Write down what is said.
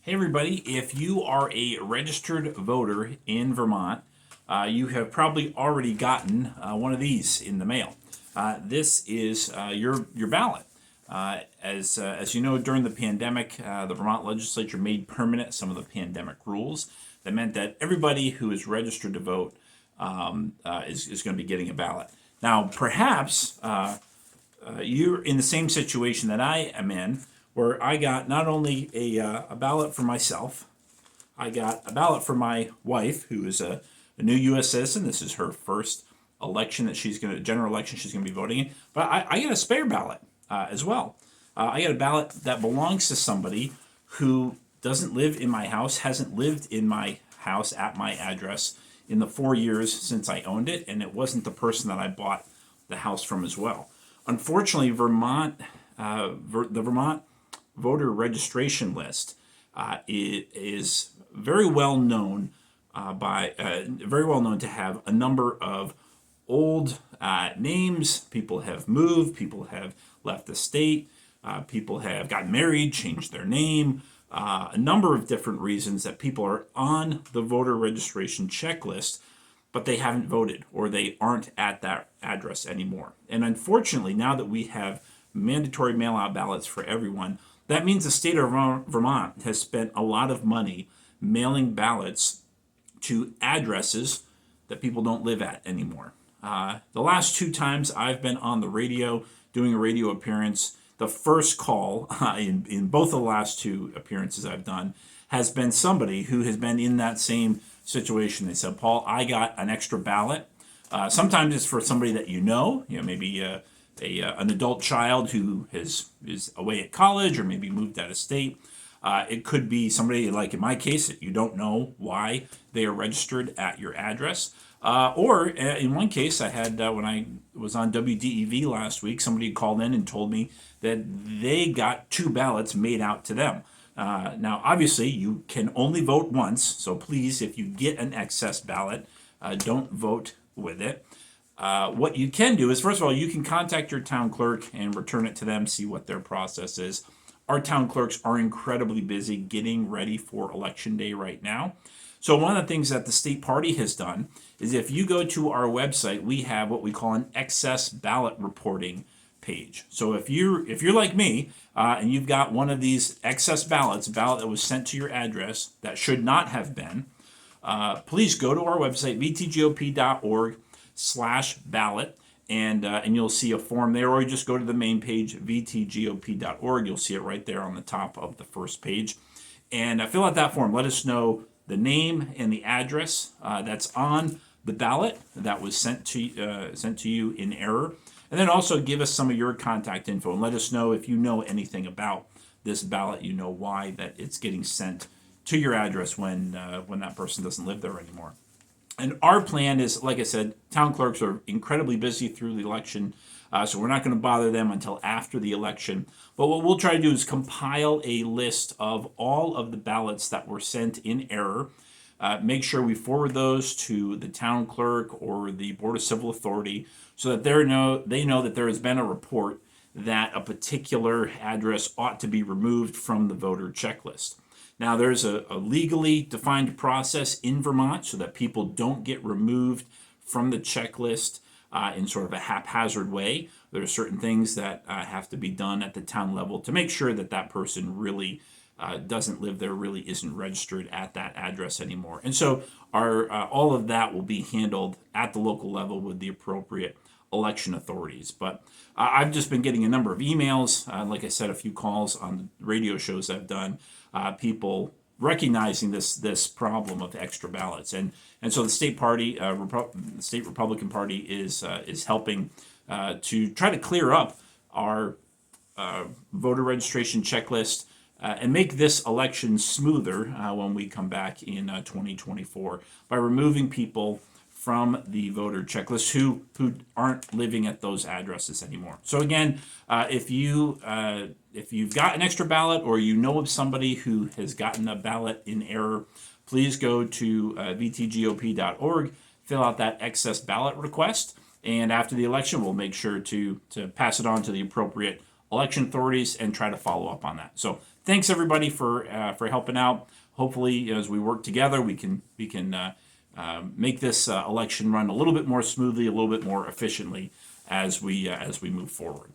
Hey everybody, if you are a registered voter in Vermont, you have probably already gotten one of these in the mail. This is your ballot. As you know, during the pandemic, the Vermont legislature made permanent some of the pandemic rules that meant that everybody who is registered to vote is going to be getting a ballot. Now, perhaps you're in the same situation that I am in, where I got not only a ballot for myself, I got a ballot for my wife, who is a new U.S. citizen. This is her first election that general election she's going to be voting in. But I get a spare ballot as well. I got a ballot that belongs to somebody who doesn't live in my house, hasn't lived in my house at my address in the 4 years since I owned it, and it wasn't the person that I bought the house from as well. Unfortunately, the Vermont voter registration list is very well known very well known to have a number of old names. People have moved. People have left the state. People have gotten married, changed their name. A number of different reasons that people are on the voter registration checklist, but they haven't voted or they aren't at that address anymore. And unfortunately, now that we have mandatory mail-out ballots for everyone, that means the state of Vermont has spent a lot of money mailing ballots to addresses that people don't live at anymore. The last two times I've been on the radio doing a radio appearance, the first call in both the last two appearances I've done has been somebody who has been in that same situation. They said, "Paul, I got an extra ballot." Sometimes it's for somebody that maybe an adult child who is away at college or maybe moved out of state. It could be somebody, like in my case, that you don't know why they are registered at your address. Or in one case, I had when I was on WDEV last week, somebody called in and told me that they got two ballots made out to them. Now, obviously, you can only vote once, so please, if you get an excess ballot, don't vote with it. What you can do is, first of all, you can contact your town clerk and return it to them, see what their process is. Our town clerks are incredibly busy getting ready for election day right now. So one of the things that the state party has done is, if you go to our website, we have what we call an excess ballot reporting page. So if you're like me and you've got one of these excess ballots, a ballot that was sent to your address that should not have been, please go to our website, vtgop.org/ballot. And you'll see a form there, or you just go to the main page, vtgop.org. You'll see it right there on the top of the first page. And fill out that form. Let us know the name and the address that's on the ballot that was sent to you in error. And then also give us some of your contact info and let us know if you know anything about this ballot, why that it's getting sent to your address when that person doesn't live there anymore. And our plan is, like I said, town clerks are incredibly busy through the election, so we're not going to bother them until after the election. But what we'll try to do is compile a list of all of the ballots that were sent in error, make sure we forward those to the town clerk or the Board of Civil Authority so that they know that there has been a report that a particular address ought to be removed from the voter checklist. Now, there's a legally defined process in Vermont so that people don't get removed from the checklist in sort of a haphazard way. There are certain things that have to be done at the town level to make sure that that person really doesn't live there, really isn't registered at that address anymore. And so all of that will be handled at the local level with the appropriate election authorities. But I've just been getting a number of emails, like I said, a few calls on the radio shows I've done, people recognizing this problem of extra ballots, and so the state party, the state Republican Party, is helping to try to clear up our voter registration checklist and make this election smoother when we come back in 2024 by removing people from the voter checklist who aren't living at those addresses anymore. So again, if you've got an extra ballot or you know of somebody who has gotten a ballot in error, please go to vtgop.org, fill out that excess ballot request, and after the election, we'll make sure to pass it on to the appropriate election authorities and try to follow up on that. So thanks everybody for helping out. Hopefully, as we work together, we can make this election run a little bit more smoothly, a little bit more efficiently as we move forward.